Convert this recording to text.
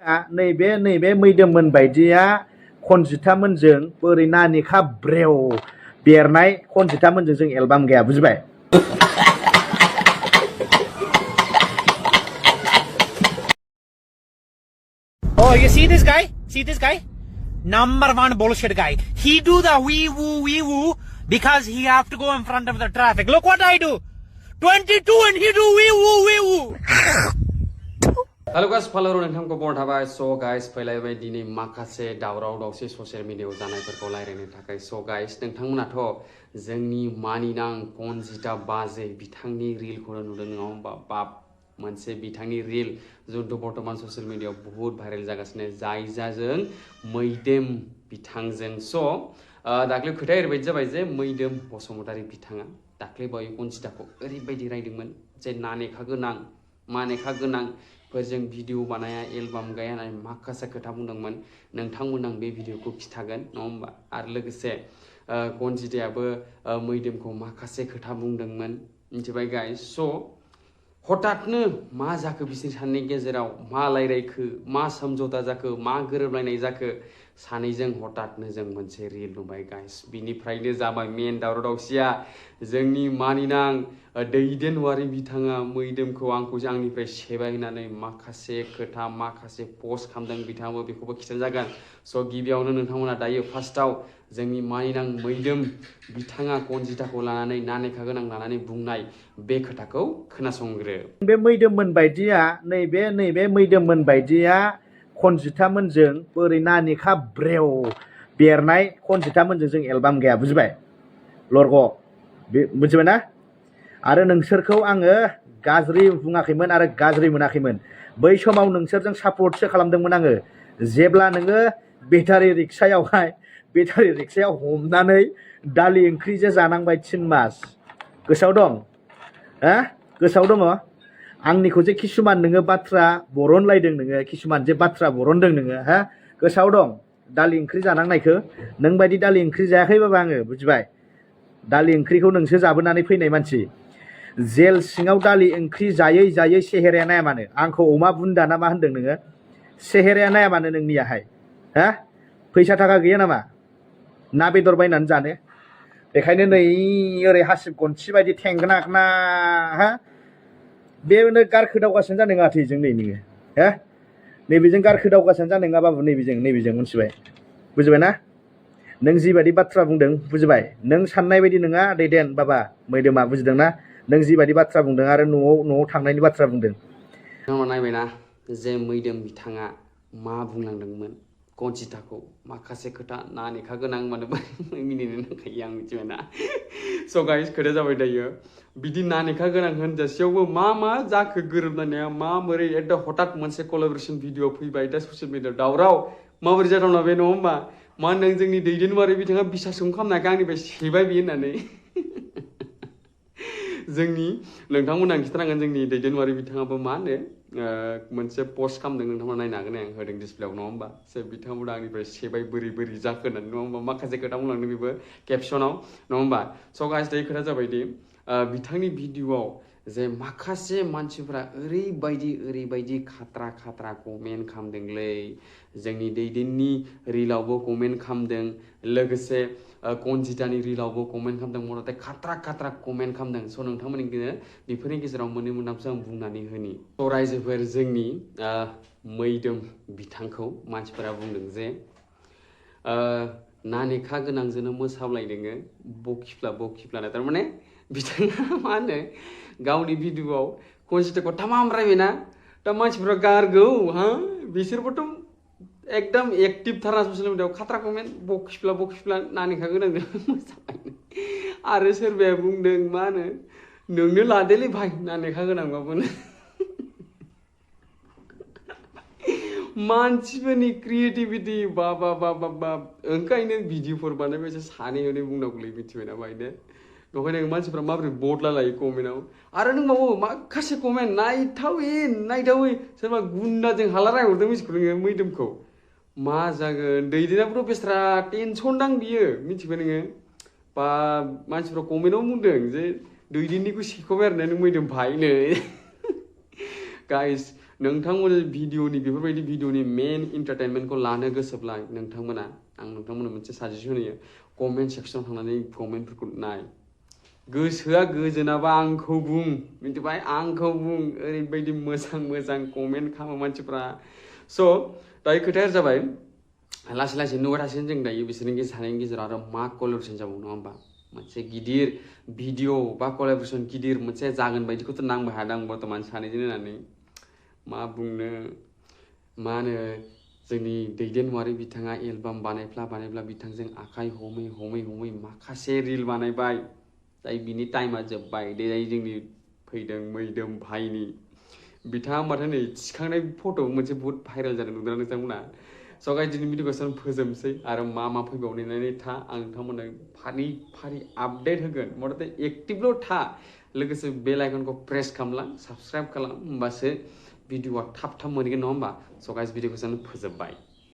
नैबे मैदोममोन बायदिया खनजितामोनजों बोरै नानिखा ब्रेव बेरनाय खनजितामोनजों जों एलबाम गैया बुजिबाय Oh, you see this guy? See this guy? Number one bullshit guy. He do the wee woo because he have to go in front of the traffic. Look what I do. 22 and he do wee woo. Hello guys, follow नोंथांखौ board थाबाय so guys फैलायबाय दिनै माखासे दावराव दावसि social मिडियायाव जानायफोरखौ रायलायनो थाखाय सो गाइस नोंथांमोनाथ' जोंनि मानिनां कनजिता बाजे बिथांनि रिलखौ नुदों नङा होमबा बाप मोनसे बिथांनि रिल जुन्थु बर्तमान ससियेल मिडियायाव बहुत भाइरेल जागासिनो जाय जाजों मैदोम बिथांजों सो दाख्लै खोथाया ओरैबायदि जाबाय जे मैदोम बसुमतारी बिथाङा दाख्लै बावै कनजिताखौ ओरैबायदि रायदोंमोन जे नानेखा गोनां मानेखा गोनां फोरजों भिडिअ बानाया एलबाम गाया होननानै माखासे खोथा बुंदोंमोन नोंथांमोन आं बे भिडिअखौ खिथागोन नङा होमबा आरो लोगोसे कनजितायाबो मैदोमखौ माखासे खोथा बुंदोंमोन मिथिबाय गाइस सो हठातनो मा जाखो बिसोर सानैनि गेजेराव मा रायलायखो मा समझौता जाखो मा गोरोबलायनाय जाखो सानैजों हठातनो जों मोनसे रिल नुबाय गाइस बिनिफ्रायनो जाबाय मेन दावराव दावसिया जोंनि मानिनां दैदेनवारि बिथाङा मैदोमखौ आंखौ आंनिफ्राय सेबाय होननानै माखासे खोथा माखासे पोस्ट खालामदों बिथाङाबो बेखौबो खिथानो जागोन स' गिबियावनो नोंथांमोना दायो फार्स्टआव जोंनि मानिनां मैदोम बिथाङा कनजिताखौ लानानै नानेखा गोनां लानानै बुंनाय बे खोथाखौ खोनासंग्रो बे मैदोममोन बायदिया नैबे मैदोममोन बायदिया खनजितामोनजों बोरै नानिखा ब्रेव बेरनाय खनजितामोनजों जों एलबाम गैया बुजिबाय लरग बुजिबाय ना आरो नोंसोरखौ आङो गाज्रि बुङाखैमोन आरो गाज्रि मोनाखैमोन बै समाव नोंसोरजों सापर्टसो खालामदोंमोन आङो जेब्ला नोङो बेटारि रिक्सायाव हमनानै दालि ओंख्रिजों जानांबाय 3 मास गोसोआव दं हा गोसोआव दङ आंनिखौ जे किसुमान नोङो बाथ्रा बरनलायदों नोङो किसुमान जे बाथ्रा बरनदों नोङो हा गोसोआव दं दालि ओंख्रि जानांनायखौ नों बायदि दालि ओंख्रि जायाखैबाबो आङो बुजिबाय दालि ओंख्रिखौ नोंसो जाबोनानै फैनाय मानसि जेल सिङाव दालि ओंख्रि जायै सेहेराया नाया मानो आंखौ अमा बुन्दा ना मा होनदों नोङो सेहेराया नाया मानो नोंनियाहाय हा फैसा थाखा गैया नामा ना बेदर बायनानै जानो बेखायनो नै ओरै हासिब गनथि बायदि थेंगोना हा बेनो गारखोदावगासिनो जादों आथैजों नै नोङो हा नैबेजों गारखोदावगासिनो जादों नङा बाबु नैबेजों मोनथिबाय बुजिबाय ना नों जिबायदि बाथ्रा बुंदों बुजिबाय नों साननाय बायदि नङा दैदेन बाबा मैदोमा बुजिदोंना नों जिबायदि बाथ्रा बुंदों आरो न'आव थांनायनि बाथ्रा बुंदों नायबायना जे मैदोम बिथाङा मा बुंलांदोंमोन कनजिताखौ माखासे खोथा नानेखा गोनां माने मिनिनो नांखायो आं मिथिबायना स' गाइस खोथाया जाबाय दायो बिदि नानेखा गोनां होनजासेयावबो मा जाखो गोरोबलायनाया माबोरै एकदम हठात मोनसे कलाबरेसन भिडिअ फैबाय दा ससियेल मिडियायाव दावराव माबोरै जाथावना बे नङा होमबा मा होनदों जोंनि दैदेनवारि बिथाङा बिसासखौनो खालामनायखौ आंनिफ्राय सेबाय बियो होननानै जोंनि नोंथांमोना खिथानांगोन जोंनि दैदेनवारि बिथाङाबो मा होनो मोनसे पोस्ट खालामदों नोंथांमोना नायनो हागोन आं होदों डिसप्लेआव नङा होमबा जे बिथांमोना आंनिफ्राय सेबाय बोरै जाखो होननानै नङा होमबा माखासे खोथा बुंलांदों बेबो केपसनाव नङा होमबा स' गाइस दायो खोथा जाबायदि बिथांनि भिडिअआव जे माखासे मानसिफोरा ओरैबायदि खात्रा कमेन्ट खालामदोंलै जोंनि दैदेननि रिलावबो कमेन्ट खालामदों लोगोसे कनजितानि रिलावबो कमेन्ट खालामदों मथथे खात्रा कमेन्ट खालामदों स' नोंथांमोननि बेफोरनि गेजेराव मोननै मोनथामसो आं बुंनानै होनि स' रायजोफोर जोंनि मैदोम बिथांखौ मानसिफोरा बुंदों जे नानेखा गोनांजोंनो मोसाबलायदोङो बखिफ्ला थारमाने बिथाङा मा होनो गावनि भिडिअआव कनजिताखौ थामाम रायबायना दा मानसिफ्रा गारगौ हा बिसोरबोथ' एकदम एक्टिभ थारा ससियेल मिडियायाव खात्रा कमेन्ट बखिफ्ला नानेखा गोनांजों मोसाबाय आरो सोरबाया बुंदों मा होनो नोंनो लादोलै भाइ नानेखा गोनांबाबो मानसिफोरनि क्रिएटिभिटी बाब ओंखायनो भिडिअफोर बानायबायसो सानै बुंनांगौलै मिथिबायना बायदे ओंखायनो मानसिफ्रा माबोरै बदला लायो कमेन्टआव आरो नों माबा माखासे कमेन्ट नायथावै सोरबा गुन्दाजों हाला रायहरदों मिथिगौ नोङो मैदोमखौ मा जागोन दैदेनाबोथ' बेस्रा टेनसन दां बियो मिथिबाय नोङो बा मानसिफ्रा कमेन्टआव बुंदों जे दैदेननिखौ सेखबाय आरो नों मैदोम भाइनो गाइस नोंथांमोन भिडिअनि बेफोरबायदि भिडिअनि मेन एन्टारटेनमेन्टखौ लानो गोसोब्ला नोंथांमोना आं नोंथांमोननो मोनसे साजेसन होयो कमेन्ट सेक्सनाव थांनानै कमेन्टफोरखौ नाय गोसोआ गोजोनाबा आंखौ बुं मिथिबाय आंखौ बुं ओरैबायदि मोजां मोजां कमेन्ट खालामो मानसिफ्रा स' दायो खोथाया जाबाय लासै लासै नुबाय थासिगोन जों दायो बिसोरनि सानैनि गेजेराव आरो मा कलाबरेसन जाबावो नङा होमबा मोनसे गिदिर भिडिअ बा कलाबरेसन गिदिर मोनसे जागोन बायदिखौथ' नांबाय हादों बर्थमान सानैजों होननानै मा बुंनो मा होनो जोंनि दैदेनवारि बिथाङा एलबाम बानायब्ला बिथांजों आखाइ हमै हमै हमै माखासे रिल बानायबाय दायो बिनि टाइमा जोब्बाय दायो जोंनि फैदों मैदोम भाइनि बिथाङा माथो नै थिखांनाय फट' मोनसे बहुत भाइरेल जादों नुदों नोंथांमोना स' गाइस दिनै भिडिअखौ फोजोबनोसै आरो मा फैबावनानै था आं नोंथांमोननो फारि आपडेट होगोन मथथे एक्टिभल' था लोगोसे बेल आइकनखौ प्रेस खालामलां साबस्क्राइब खालाम होमबासो भिडिअआ थाब मोनगोन नङा होमबा स' गाइस भिडिअखौ फोजोबबाय